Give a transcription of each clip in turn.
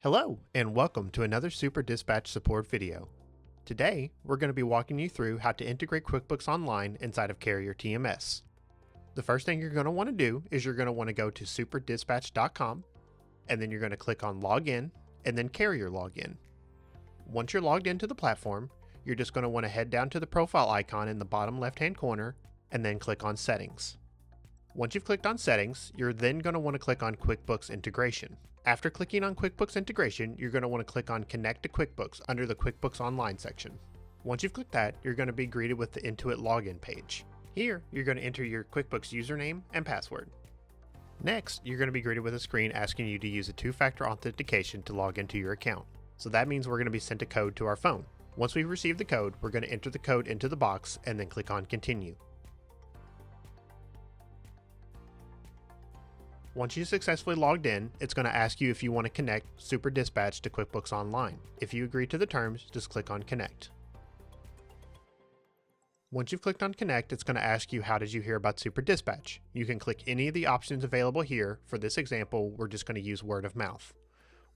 Hello, and welcome to another Super Dispatch support video. Today, we're going to be walking you through how to integrate QuickBooks Online inside of Carrier TMS. The first thing you're going to want to do is you're going to want to go to superdispatch.com, and then you're going to click on Login, and then Carrier Login. Once you're logged into the platform, you're just going to want to head down to the profile icon in the bottom left-hand corner, and then click on Settings. Once you've clicked on Settings, you're then going to want to click on QuickBooks Integration. After clicking on QuickBooks Integration, you're going to want to click on Connect to QuickBooks under the QuickBooks Online section. Once you've clicked that, you're going to be greeted with the Intuit login page. Here, you're going to enter your QuickBooks username and password. Next, you're going to be greeted with a screen asking you to use a two-factor authentication to log into your account. So that means we're going to be sent a code to our phone. Once we've received the code, we're going to enter the code into the box and then click on Continue. Once you successfully logged in, it's going to ask you if you want to connect Super Dispatch to QuickBooks Online. If you agree to the terms, just click on Connect. Once you've clicked on Connect, it's going to ask you how did you hear about Super Dispatch. You can click any of the options available here. For this example, we're just going to use word of mouth.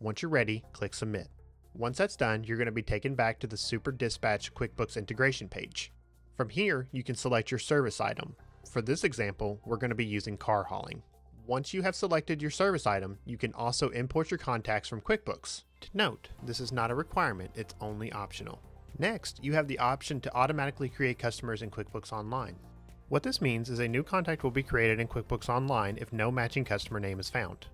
Once you're ready, click Submit. Once that's done, you're going to be taken back to the Super Dispatch QuickBooks integration page. From here, you can select your service item. For this example, we're going to be using car hauling. Once you have selected your service item, you can also import your contacts from QuickBooks. To note, this is not a requirement, it's only optional. Next, you have the option to automatically create customers in QuickBooks Online. What this means is a new contact will be created in QuickBooks Online if no matching customer name is found.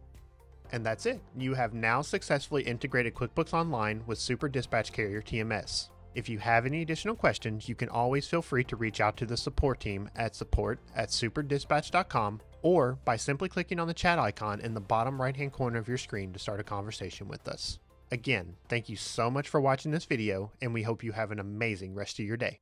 And that's it. You have now successfully integrated QuickBooks Online with Super Dispatch Carrier TMS. If you have any additional questions, you can always feel free to reach out to the support team at support@superdispatch.com or by simply clicking on the chat icon in the bottom right-hand corner of your screen to start a conversation with us. Again, thank you so much for watching this video, and we hope you have an amazing rest of your day.